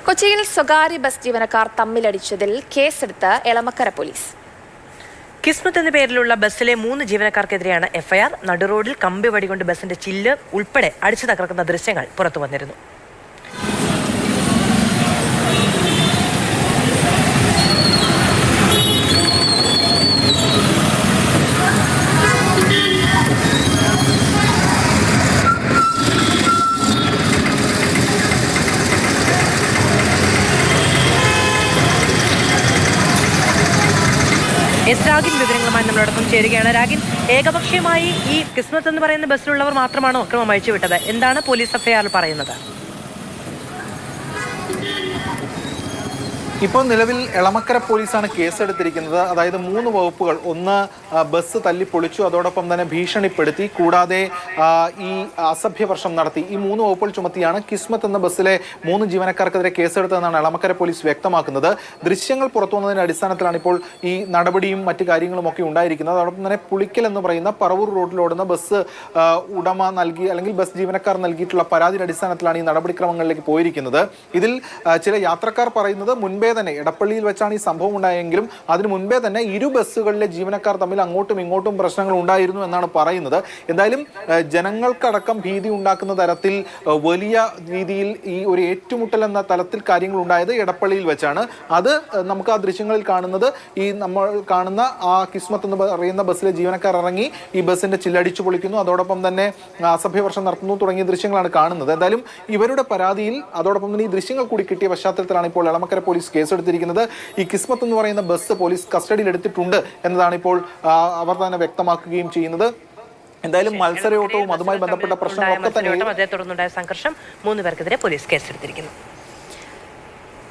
കൊച്ചിയിൽ സ്വകാര്യ ബസ് ജീവനക്കാർ തമ്മിലടിച്ചതിൽ കേസെടുത്ത് എളമക്കര പോലീസ്. കിസ്മത്ത് എന്ന പേരിലുള്ള ബസ്സിലെ 3 ജീവനക്കാർക്കെതിരെയാണ് എഫ്ഐആർ. നടുറോഡിൽ കമ്പി വടികൊണ്ട് ബസിന്റെ ചില്ല് ഉൾപ്പെടെ അടിച്ചു തകർക്കുന്ന ദൃശ്യങ്ങൾ പുറത്തു വന്നിരുന്നു. രാഗിൻ വിവരങ്ങളുമായി നമ്മളോടൊപ്പം ചേരുകയാണ്. രാഗിൻ, ഏകപക്ഷീയമായി ഈ കിസ്മത്ത് എന്ന് പറയുന്ന ബസ്സിലുള്ളവർ മാത്രമാണോ അക്രമം അഴിച്ചുവിട്ടത്? എന്താണ് പോലീസ് എഫ്ഐആറിൽ പറയുന്നത്? ഇപ്പോൾ നിലവിൽ എളമക്കര പോലീസാണ് കേസെടുത്തിരിക്കുന്നത്. അതായത് 3 വകുപ്പുകൾ. ഒന്ന്, ബസ് തല്ലിപ്പൊളിച്ചു, അതോടൊപ്പം തന്നെ ഭീഷണിപ്പെടുത്തി, കൂടാതെ ഈ അസഭ്യവർഷം നടത്തി. ഈ 3 വകുപ്പുകൾ ചുമത്തിയാണ് കിസ്മത്ത് എന്ന ബസ്സിലെ 3 ജീവനക്കാർക്കെതിരെ കേസെടുത്തതെന്നാണ് എളമക്കര പോലീസ് വ്യക്തമാക്കുന്നത്. ദൃശ്യങ്ങൾ പുറത്തു വന്നതിന്റെ അടിസ്ഥാനത്തിലാണ് ഇപ്പോൾ ഈ നടപടിയും മറ്റു കാര്യങ്ങളും ഒക്കെ ഉണ്ടായിരിക്കുന്നത്. അതോടൊപ്പം തന്നെ പുളിക്കൽ എന്ന് പറയുന്ന പറവൂർ റോഡിലോടുന്ന ബസ് ഉടമ നൽകി അല്ലെങ്കിൽ ബസ് ജീവനക്കാർ നൽകിയിട്ടുള്ള പരാതിയുടെ അടിസ്ഥാനത്തിലാണ് ഈ നടപടിക്രമങ്ങളിലേക്ക് പോയിരിക്കുന്നത്. ഇതിൽ ചില യാത്രക്കാർ പറയുന്നത് മുൻപേ തന്നെ എടപ്പള്ളിയിൽ വെച്ചാണ് ഈ സംഭവം ഉണ്ടായെങ്കിലും അതിനു മുൻപേ തന്നെ ഇരു ബസ്സുകളിലെ ജീവനക്കാർ തമ്മിൽ അങ്ങോട്ടും ഇങ്ങോട്ടും പ്രശ്നങ്ങൾ ഉണ്ടായിരുന്നു എന്നാണ് പറയുന്നത്. എന്തായാലും ജനങ്ങൾക്കടക്കം ഭീതി ഉണ്ടാക്കുന്ന തരത്തിൽ വലിയ രീതിയിൽ ഈ ഒരു ഏറ്റുമുട്ടൽ എന്ന തലത്തിൽ കാര്യങ്ങൾ ഉണ്ടായത് എടപ്പള്ളിയിൽ വെച്ചാണ്. അത് നമുക്ക് ആ ദൃശ്യങ്ങളിൽ കാണുന്നത് ഈ നമ്മൾ കാണുന്ന ആ കിസ്മത്ത് എന്ന് പറയുന്ന ബസ്സിലെ ജീവനക്കാർ ഇറങ്ങി ഈ ബസ്സിന്റെ ചില്ലടിച്ചു പൊളിക്കുന്നു, അതോടൊപ്പം തന്നെ അസഭ്യവർഷം നടത്തുന്നു തുടങ്ങിയ ദൃശ്യങ്ങളാണ് കാണുന്നത്. എന്തായാലും ഇവരുടെ പരാതിയിൽ അതോടൊപ്പം തന്നെ ഈ ദൃശ്യങ്ങൾ കൂടി കിട്ടിയ പശ്ചാത്തലത്തിലാണ് ഇപ്പോൾ എളമക്കര പോലീസ് കേസെടുത്തിരിക്കുന്നത്. ഈ കിസ്മത്ത് എന്ന് പറയുന്ന ബസ് പോലീസ് കസ്റ്റഡിയിൽ എടുത്തിട്ടുണ്ട് എന്നതാണ് ഇപ്പോൾ അവർ തന്നെ വ്യക്തമാക്കുകയും ചെയ്യുന്നത്. എന്തായാലും മത്സരയോട്ടവും അതുമായി ബന്ധപ്പെട്ട പ്രശ്നങ്ങളൊക്കെ തന്നെ തുടർന്നുണ്ടായ സംഘർഷം 3 പേർക്കെതിരെ പോലീസ് കേസെടുത്തിരിക്കുന്നു.